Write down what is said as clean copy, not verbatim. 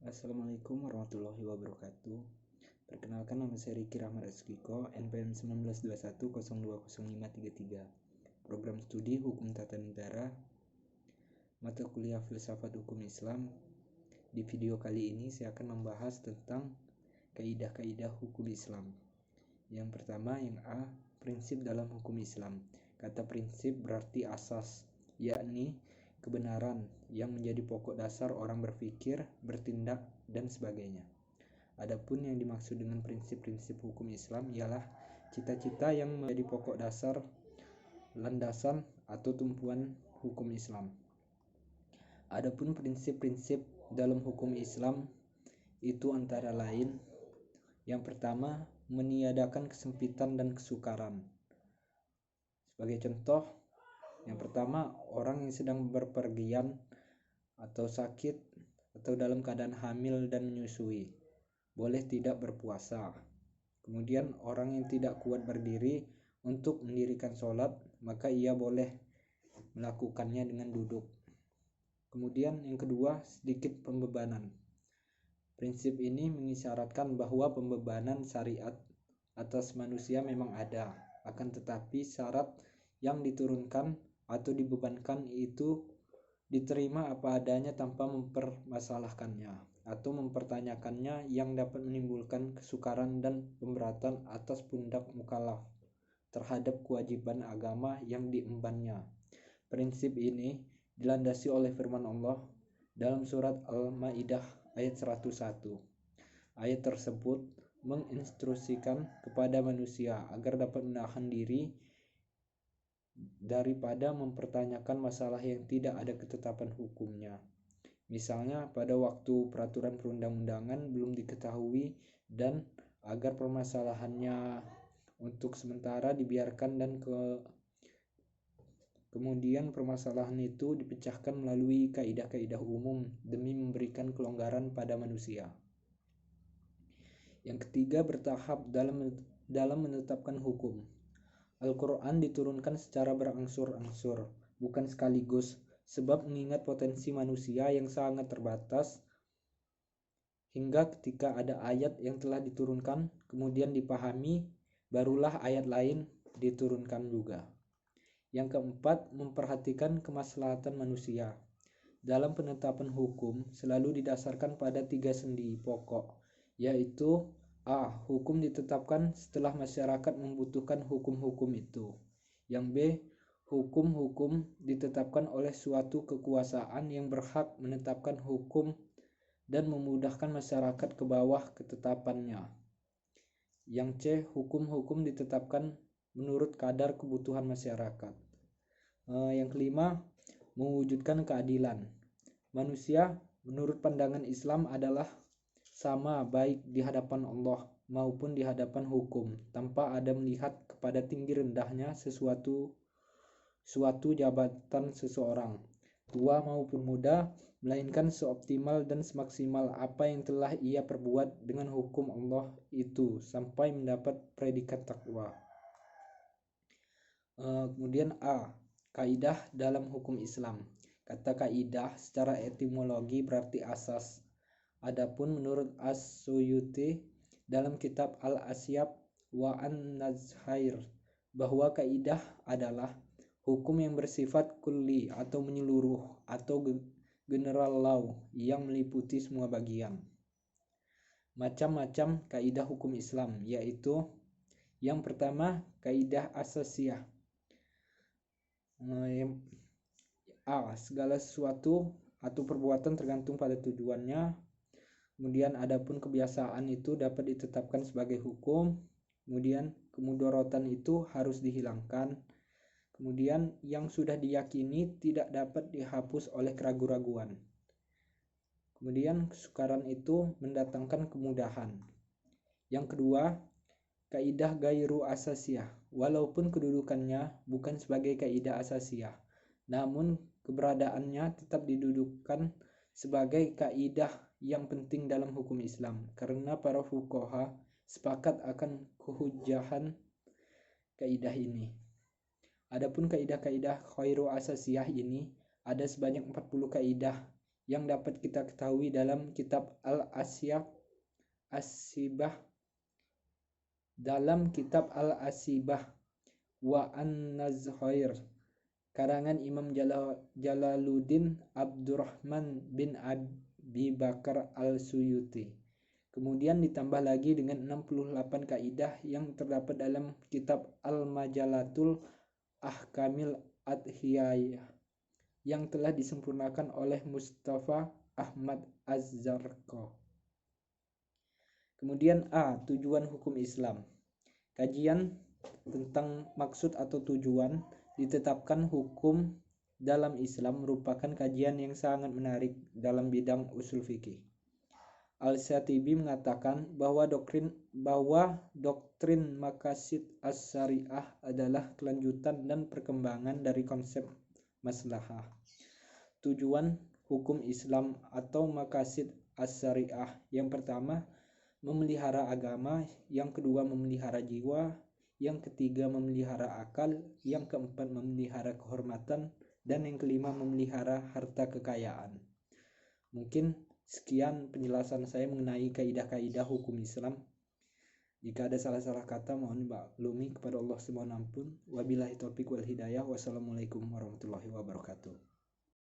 Assalamualaikum warahmatullahi wabarakatuh. Perkenalkan, nama saya Riki Rahmat Eskiko, NPM 1921020533. Program studi Hukum Tata Negara, mata kuliah Filsafat Hukum Islam. Di video kali ini saya akan membahas tentang kaidah-kaidah hukum Islam. Yang pertama, yang A, prinsip dalam hukum Islam. Kata prinsip berarti asas, yakni kebenaran yang menjadi pokok dasar orang berpikir, bertindak, dan sebagainya. Adapun yang dimaksud dengan prinsip-prinsip hukum Islam ialah cita-cita yang menjadi pokok dasar, landasan, atau tumpuan hukum Islam. Adapun prinsip-prinsip dalam hukum Islam itu antara lain: yang pertama, meniadakan kesempitan dan kesukaran. Sebagai contoh, yang pertama, orang yang sedang berpergian atau sakit atau dalam keadaan hamil dan menyusui boleh tidak berpuasa. Kemudian orang yang tidak kuat berdiri untuk mendirikan sholat, maka ia boleh melakukannya dengan duduk. Kemudian yang kedua, sedikit pembebanan. Prinsip ini mengisyaratkan bahwa pembebanan syariat atas manusia memang ada, akan tetapi syarat yang diturunkan atau dibebankan itu diterima apa adanya tanpa mempermasalahkannya atau mempertanyakannya, yang dapat menimbulkan kesukaran dan pemberatan atas pundak mukallaf terhadap kewajiban agama yang diembannya. Prinsip ini dilandasi oleh firman Allah dalam surat Al-Maidah ayat 101. Ayat tersebut menginstruksikan kepada manusia agar dapat menahan diri daripada mempertanyakan masalah yang tidak ada ketetapan hukumnya. Misalnya pada waktu peraturan perundang-undangan belum diketahui, dan agar permasalahannya untuk sementara dibiarkan dan kemudian permasalahan itu dipecahkan melalui kaidah-kaidah umum demi memberikan kelonggaran pada manusia. Yang ketiga, bertahap dalam menetapkan hukum. Al-Quran diturunkan secara berangsur-angsur, bukan sekaligus, sebab mengingat potensi manusia yang sangat terbatas, hingga ketika ada ayat yang telah diturunkan kemudian dipahami, barulah ayat lain diturunkan juga. Yang keempat, memperhatikan kemaslahatan manusia. Dalam penetapan hukum selalu didasarkan pada 3 sendi pokok, yaitu A. Hukum ditetapkan setelah masyarakat membutuhkan hukum-hukum itu. Yang B. Hukum-hukum ditetapkan oleh suatu kekuasaan yang berhak menetapkan hukum dan memudahkan masyarakat ke bawah ketetapannya. Yang C. Hukum-hukum ditetapkan menurut kadar kebutuhan masyarakat. Yang kelima, mewujudkan keadilan. Manusia menurut pandangan Islam adalah sama baik di hadapan Allah maupun di hadapan hukum, tanpa ada melihat kepada tinggi rendahnya suatu jabatan seseorang, tua maupun muda, melainkan seoptimal dan semaksimal apa yang telah ia perbuat dengan hukum Allah itu sampai mendapat predikat takwa. Kemudian A. Kaidah dalam hukum Islam. Kata kaidah secara etimologi berarti asas. Adapun menurut As-Suyuti dalam kitab Al-Asyab wa An-Nazhair, bahwa kaidah adalah hukum yang bersifat kulli atau menyeluruh atau general law yang meliputi semua bagian. Macam-macam kaidah hukum Islam, yaitu yang pertama, kaidah asasiyah. A. Segala sesuatu atau perbuatan tergantung pada tujuannya. Kemudian adapun kebiasaan itu dapat ditetapkan sebagai hukum. Kemudian kemudorotan itu harus dihilangkan. Kemudian yang sudah diyakini tidak dapat dihapus oleh keraguan-raguan. Kemudian kesukaran itu mendatangkan kemudahan. Yang kedua, kaidah gairu asasiyah. Walaupun kedudukannya bukan sebagai kaidah asasiyah, namun keberadaannya tetap didudukan sebagai kaidah yang penting dalam hukum Islam, karena para fuqaha sepakat akan kehujahan kaidah ini. Adapun kaidah-kaidah khairu asasiyah ini ada sebanyak 40 kaidah yang dapat kita ketahui dalam kitab Al-Asibah wa An-Nazhair karangan Imam Jalaluddin Abdurrahman bin Abi Bakar Al-Suyuti. Kemudian ditambah lagi dengan 68 kaidah yang terdapat dalam kitab Al-Majalatul Ahkamil Adhiyah yang telah disempurnakan oleh Mustafa Ahmad Az-Zarqa. Kemudian A. Tujuan hukum Islam. Kajian tentang maksud atau tujuan ditetapkan hukum dalam Islam merupakan kajian yang sangat menarik dalam bidang usul fikih. Al-Syatibi mengatakan bahwa doktrin maqasid as-syariah adalah kelanjutan dan perkembangan dari konsep maslahah. Tujuan hukum Islam atau maqasid as-syariah yang pertama memelihara agama, yang kedua memelihara jiwa, yang ketiga memelihara akal, yang keempat memelihara kehormatan, dan yang kelima memelihara harta kekayaan. Mungkin sekian penjelasan saya mengenai kaidah-kaidah hukum Islam. Jika ada salah-salah kata mohon dimaklumi, kepada Allah semohon ampun. Wabillahi taufiq wal hidayah. Wassalamualaikum warahmatullahi wabarakatuh.